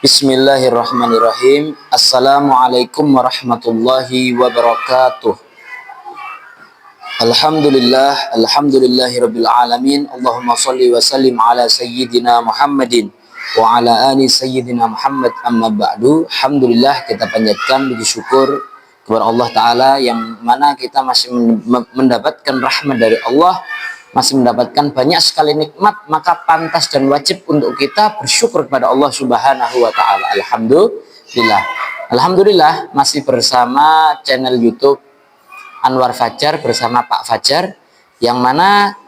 Bismillahirrahmanirrahim. Assalamualaikum warahmatullahi wabarakatuh. Alhamdulillahirabbil alamin. Allahumma shalli wa sallim ala sayyidina Muhammadin wa ala ali sayyidina Muhammad, amma ba'du. Alhamdulillah, kita panjatkan puji syukur kepada Allah Ta'ala yang mana kita masih mendapatkan rahmat dari Allah, masih mendapatkan banyak sekali nikmat, maka pantas dan wajib untuk kita bersyukur kepada Allah Subhanahu wa Ta'ala. Alhamdulillah, masih bersama channel YouTube Anwar Fajar bersama Pak Fajar, yang mana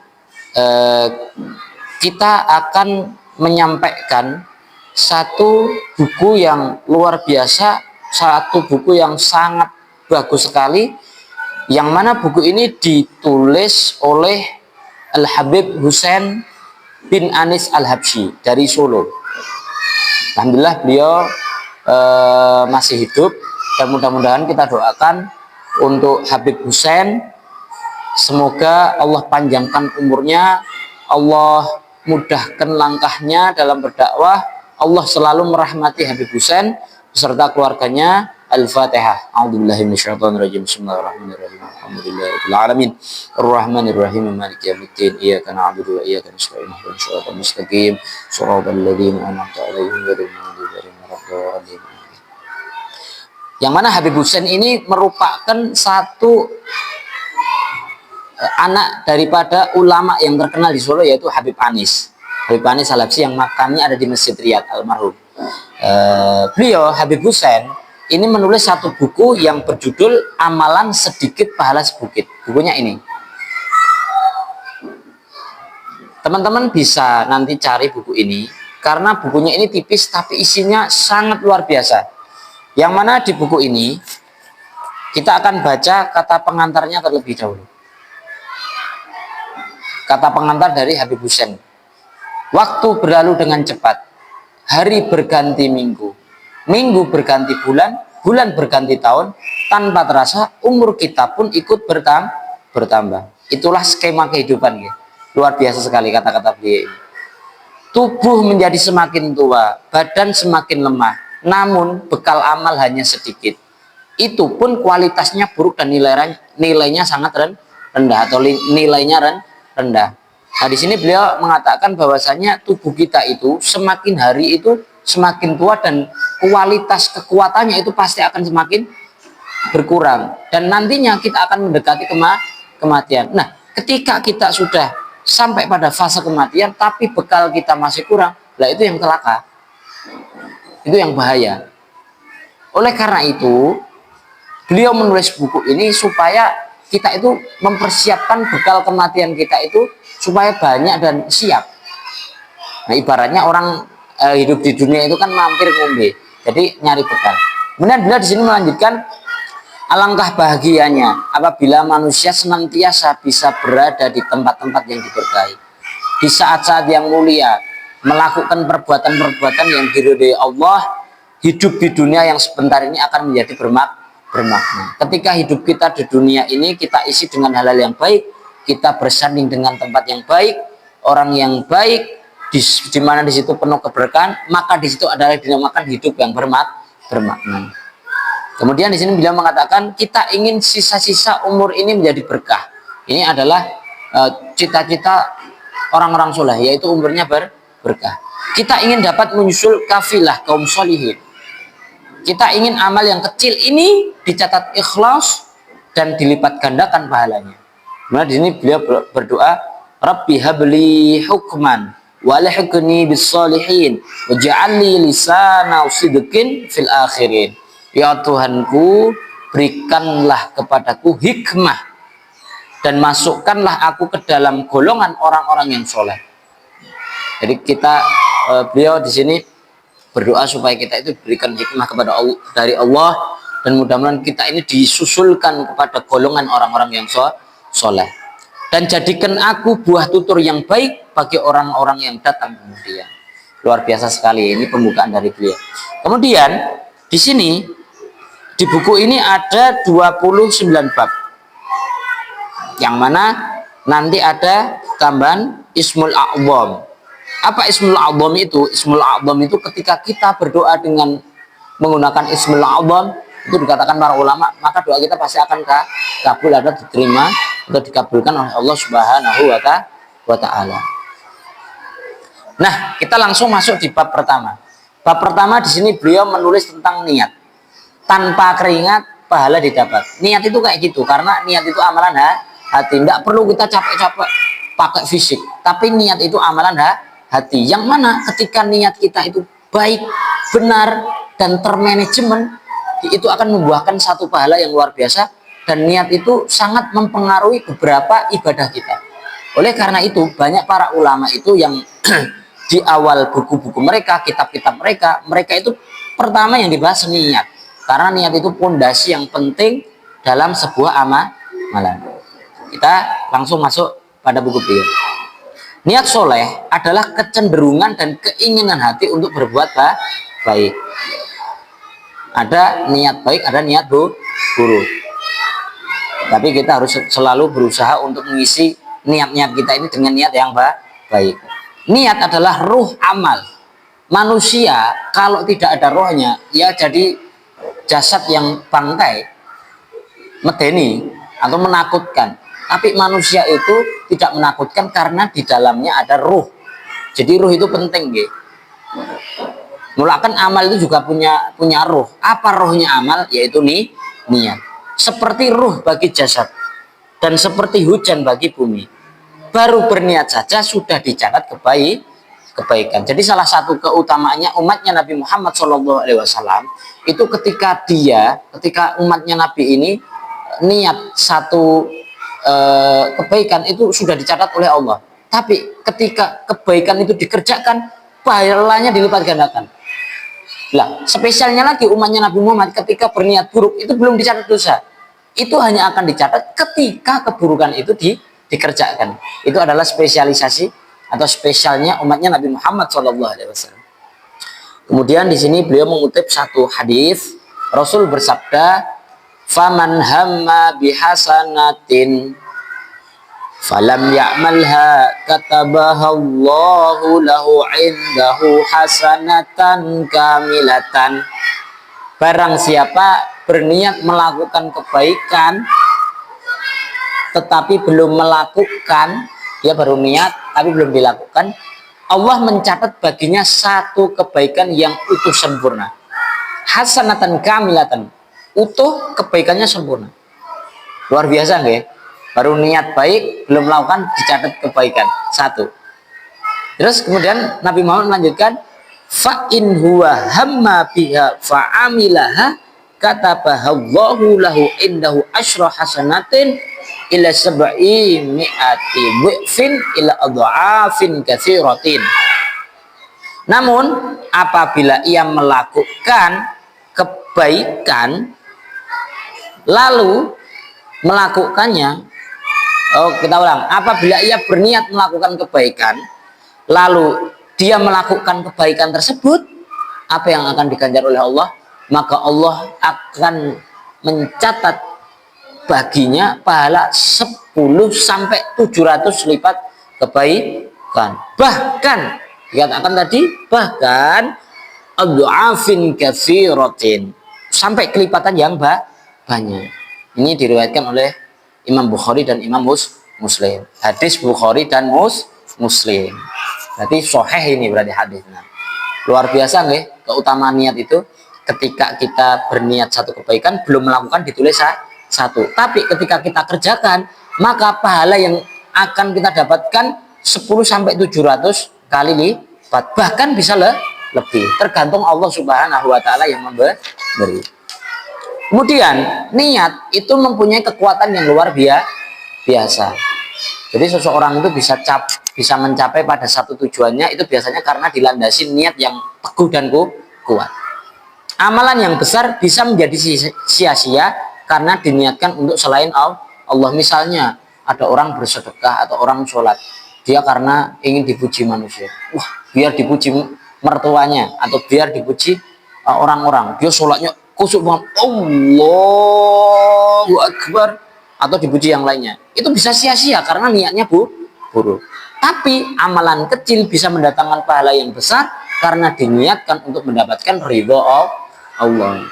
kita akan menyampaikan satu buku yang luar biasa, satu buku yang sangat bagus sekali, yang mana buku ini ditulis oleh Al-Habib Husain bin Anis Al-Habsyi dari Solo. Alhamdulillah, beliau masih hidup, dan mudah-mudahan kita doakan untuk Habib Husain, semoga Allah panjangkan umurnya, Allah mudahkan langkahnya dalam berdakwah, Allah selalu merahmati Habib Husain beserta keluarganya. Al-Fatihah. A'udzubillahi minasyaitonirrajim. Bismillahirrahmanirrahim. Alhamdulillahirabbil alamin. Arrahmanirrahim. Maliki yaumiddin. Iyyaka na'budu wa iyyaka nasta'in. Ihdinas siratal mustaqim. Shiratal ladzina an'amta 'alaihim ghairil maghdubi 'alaihim waladdallin. Yang mana Habib Husain ini merupakan satu anak daripada ulama yang terkenal di Solo, yaitu Habib Anis. Habib Anis Al-Habsyi yang makamnya ada di Masjid Riyad almarhum. Beliau Habib Husain ini menulis satu buku yang berjudul Amalan Sedikit Pahala Sebukit. Bukunya ini. Teman-teman bisa nanti cari buku ini, karena bukunya ini tipis tapi isinya sangat luar biasa. Yang mana di buku ini kita akan baca kata pengantarnya terlebih dahulu. Kata pengantar dari Habib Husain. Waktu berlalu dengan cepat, hari berganti minggu, minggu berganti bulan, bulan berganti tahun, tanpa terasa umur kita pun ikut bertambah. Itulah skema kehidupan ya. Luar biasa sekali kata-kata beliau ini. Tubuh menjadi semakin tua, badan semakin lemah, namun bekal amal hanya sedikit. Itu pun kualitasnya buruk dan nilainya sangat rendah, atau nilainya rendah. Nah, di sini beliau mengatakan bahwasanya tubuh kita itu semakin hari itu semakin tua, dan kualitas kekuatannya itu pasti akan semakin berkurang, dan nantinya kita akan mendekati kematian. Nah, ketika kita sudah sampai pada fase kematian tapi bekal kita masih kurang, lah itu yang celaka, itu yang bahaya. Oleh karena itu beliau menulis buku ini supaya kita itu mempersiapkan bekal kematian kita itu supaya banyak dan siap. Nah, ibaratnya orang hidup di dunia itu kan mampir ngombe, jadi nyari bekal. Kemudian beliau di sini melanjutkan, alangkah bahagianya apabila manusia senantiasa bisa berada di tempat-tempat yang diberkahi, di saat-saat yang mulia, melakukan perbuatan-perbuatan yang diridhai Allah. Hidup di dunia yang sebentar ini akan menjadi bermakna. Ketika hidup kita di dunia ini kita isi dengan hal-hal yang baik, kita bersanding dengan tempat yang baik, orang yang baik, di mana di situ penuh keberkahan, maka di situ adalah dinamakan hidup yang bermakna. Kemudian di sini beliau mengatakan, kita ingin sisa-sisa umur ini menjadi berkah. Ini adalah cita-cita orang-orang soleh, yaitu umurnya berkah. Kita ingin dapat menyusul kafilah kaum solihin. Kita ingin amal yang kecil ini dicatat ikhlas dan dilipat gandakan pahalanya. Nah, di sini beliau berdoa, Rabbi habli hukman walhiqni bis-shalihin waj'alni lisana sidqin fil akhirin. Ya Tuhanku, berikanlah kepadaku hikmah dan masukkanlah aku ke dalam golongan orang-orang yang soleh. Jadi beliau di sini berdoa supaya kita itu berikan hikmah kepada Allah, dari Allah, dan mudah-mudahan kita ini disusulkan kepada golongan orang-orang yang soleh. Dan jadikan aku buah tutur yang baik bagi orang-orang yang datang kemudian. Luar biasa sekali, ini pembukaan dari beliau. Kemudian di sini di buku ini ada 29 bab, yang mana nanti ada tambahan Ismul A'zam. Apa ismul a'zam itu? Ismul a'zam itu ketika kita berdoa dengan menggunakan ismul a'zam, itu dikatakan para ulama, maka doa kita pasti akan kabul atau diterima atau dikabulkan oleh Allah Subhanahu wa taala. Nah, kita langsung masuk di bab pertama. Bab pertama di sini beliau menulis tentang niat. Tanpa keringat pahala didapat. Niat itu kayak gitu, karena niat itu amalan hati. Tidak perlu kita capek-capek pakai fisik, tapi niat itu amalan hati. Yang mana ketika niat kita itu baik, benar, dan termanajemen, itu akan membuahkan satu pahala yang luar biasa. Dan niat itu sangat mempengaruhi beberapa ibadah kita. Oleh karena itu banyak para ulama itu yang di awal buku-buku mereka, kitab-kitab mereka itu pertama yang dibahas niat. Karena niat itu pondasi yang penting dalam sebuah amalan. Kita langsung masuk pada buku beliau. Niat soleh adalah kecenderungan dan keinginan hati untuk berbuat baik. Ada niat baik, ada niat buruk. Tapi kita harus selalu berusaha untuk mengisi niat-niat kita ini dengan niat yang baik. Niat adalah ruh amal. Manusia kalau tidak ada rohnya, ya jadi jasad yang bangkai, medeni atau menakutkan. Tapi manusia itu tidak menakutkan karena di dalamnya ada ruh. Jadi ruh itu penting, gitu. Mulakan amal itu juga punya ruh. Apa rohnya amal? Yaitu niat. Seperti ruh bagi jasad dan seperti hujan bagi bumi. Baru berniat saja sudah dicatat kebaikan. Jadi salah satu keutamaannya umatnya Nabi Muhammad SAW itu ketika umatnya Nabi ini niat satu kebaikan itu sudah dicatat oleh Allah. Tapi ketika kebaikan itu dikerjakan, pahalanya dilipat gandakan. Lah, spesialnya lagi umatnya Nabi Muhammad ketika berniat buruk itu belum dicatat dosa. Itu hanya akan dicatat ketika keburukan itu dikerjakan. Itu adalah spesialisasi atau spesialnya umatnya Nabi Muhammad SAW. Kemudian di sini beliau mengutip satu hadis. Rasul bersabda, "Faman hamma bihasanatin falam ya'malha katabaha Allahu lahu indahu hasanatan kamilatan." Barang siapa berniat melakukan kebaikan tetapi belum melakukan, dia baru niat tapi belum dilakukan, Allah mencatat baginya satu kebaikan yang utuh sempurna. Hasanatan kamilatan, utuh kebaikannya sempurna. Luar biasa nggak ya? Baru niat baik, belum melakukan, dicatat kebaikan satu. Terus kemudian Nabi Muhammad melanjutkan, fa in huwa hamma biha fa amilaha katabaha Allahu lahu indahu asyra hasanatin ila sab'i mi'ati dhifin ila adha'afin katsiratin. Namun apabila ia melakukan kebaikan lalu melakukannya, kita ulang, apabila ia berniat melakukan kebaikan lalu dia melakukan kebaikan tersebut, apa yang akan diganjar oleh Allah? Maka Allah akan mencatat baginya pahala 10 sampai 700 lipat kebaikan. Bahkan dikatakan tadi, bahkan adha'afin katsiratin, sampai kelipatan yang banyak. Ini diriwayatkan oleh Imam Bukhari dan Imam Muslim. Hadis Bukhari dan Muslim. Berarti sahih ini berarti hadisnya. Luar biasa nggih keutamaan niat itu. Ketika kita berniat satu kebaikan belum melakukan ditulis satu. Tapi ketika kita kerjakan, maka pahala yang akan kita dapatkan 10 sampai 700 kali lipat. Bahkan bisa lebih. Tergantung Allah Subhanahu wa taala yang memberi. Kemudian niat itu mempunyai kekuatan yang luar biasa. Jadi seseorang itu bisa mencapai pada satu tujuannya itu biasanya karena dilandasi niat yang teguh dan kuat. Amalan yang besar bisa menjadi sia-sia karena diniatkan untuk selain Allah. Misalnya ada orang bersedekah atau orang sholat, dia karena ingin dipuji manusia. Wah, biar dipuji mertuanya atau biar dipuji orang-orang, dia sholatnya khusyuk banget, Allahu Akbar, atau dipuji yang lainnya. Itu bisa sia-sia karena niatnya buruk. Tapi amalan kecil bisa mendatangkan pahala yang besar karena diniatkan untuk mendapatkan ridho Allah.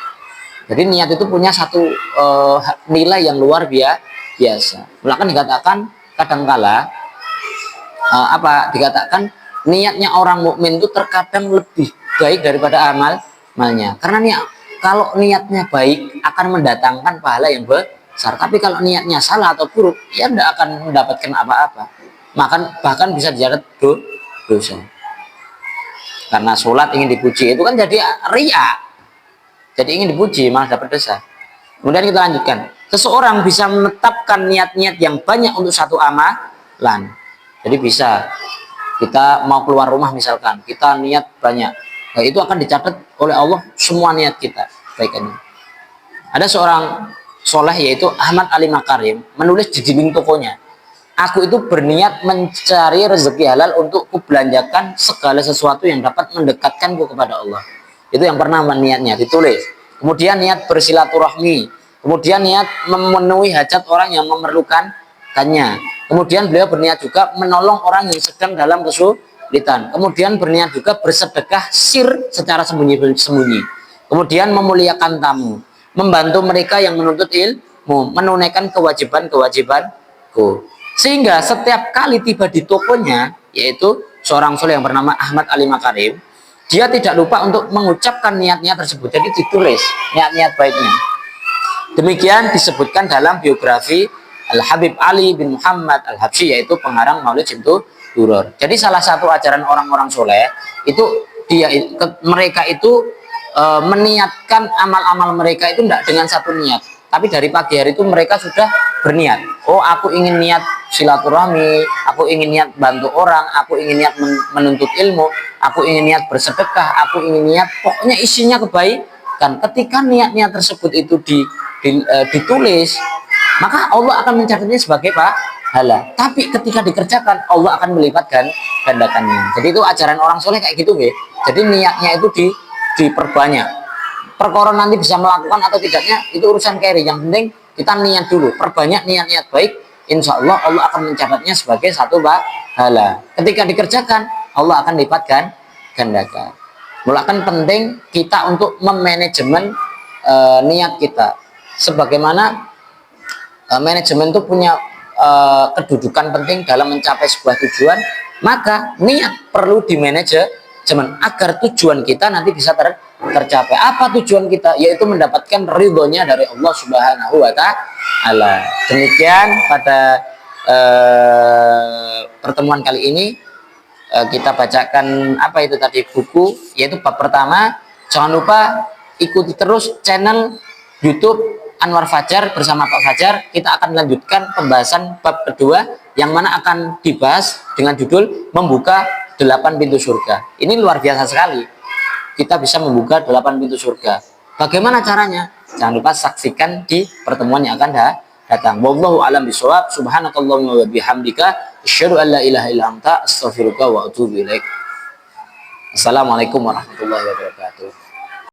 Jadi niat itu punya satu nilai yang luar biasa. Bahkan dikatakan kadangkala dikatakan niatnya orang mukmin itu terkadang lebih baik daripada amalnya. Karena kalau niatnya baik akan mendatangkan pahala yang besar. Tapi kalau niatnya salah atau buruk, ya tidak akan mendapatkan apa-apa. Bahkan bisa dicatat dosa. Karena sholat ingin dipuji itu kan jadi riya. Jadi ingin dipuji malah dapat dosa. Kemudian kita lanjutkan. Seseorang bisa menetapkan niat-niat yang banyak untuk satu amalan. Jadi bisa kita mau keluar rumah misalkan, kita niat banyak. Nah, itu akan dicatat oleh Allah semua niat kita kebaikannya. Ada seorang soleh yaitu Ahmad Ali Makarim menulis di dinding tokonya. Aku itu berniat mencari rezeki halal untuk kubelanjakan segala sesuatu yang dapat mendekatkanku kepada Allah. Itu yang pertama niatnya ditulis. Kemudian niat bersilaturahmi. Kemudian niat memenuhi hajat orang yang memerlukannya. Kemudian beliau berniat juga menolong orang yang sedang dalam kesulitan. Kemudian berniat juga bersedekah sir secara sembunyi-sembunyi. Kemudian memuliakan tamu. Membantu mereka yang menuntut ilmu. Menunaikan kewajiban-kewajibanku. Sehingga setiap kali tiba di tokonya, yaitu seorang soleh yang bernama Ahmad Ali Makarim, dia tidak lupa untuk mengucapkan niat-niat tersebut. Jadi ditulis niat-niat baiknya. Demikian disebutkan dalam biografi Al-Habib Ali bin Muhammad Al-Habsyi, yaitu pengarang Maulid Simtu Duror. Jadi salah satu ajaran orang-orang soleh itu mereka itu meniatkan amal-amal mereka itu tidak dengan satu niat. Tapi dari pagi hari itu mereka sudah berniat. Oh, aku ingin niat silaturahmi, aku ingin niat bantu orang, aku ingin niat menuntut ilmu, aku ingin niat bersedekah, aku ingin niat, pokoknya isinya kebaikan. Ketika niat-niat tersebut itu ditulis, maka Allah akan mencatatnya sebagai pahala. Tapi ketika dikerjakan, Allah akan melipat gandakannya. Jadi itu ajaran orang soleh kayak gitu, ya. Jadi niatnya itu diperbanyak. Perkara nanti bisa melakukan atau tidaknya itu urusan carry. Yang penting kita niat dulu, perbanyak niat-niat baik, insya Allah Allah akan mencatatnya sebagai satu pahala. Ketika dikerjakan, Allah akan lipat gandakan. Mulakan penting kita untuk memanajemen niat kita. Sebagaimana manajemen itu punya kedudukan penting dalam mencapai sebuah tujuan, maka niat perlu dimanajemen agar tujuan kita nanti bisa tercapai. Apa tujuan kita? Yaitu mendapatkan ridhonya dari Allah Subhanahu wa Ta'ala. Demikian pada pertemuan kali ini kita bacakan apa itu tadi buku, yaitu bab pertama. Jangan lupa ikuti terus channel YouTube Anwar Fajar bersama Pak Fajar. Kita akan lanjutkan pembahasan bab kedua yang mana akan dibahas dengan judul membuka 8 pintu surga. Ini luar biasa sekali. Kita bisa membuka 8 pintu surga. Bagaimana caranya? Jangan lupa saksikan di pertemuan yang akan datang. Wallahu a'lam bishawab. Subhanakallahumma wa bihamdika asyhadu an la ilaha illa anta astaghfiruka wa atubu ilaik. Assalamualaikum warahmatullahi wabarakatuh.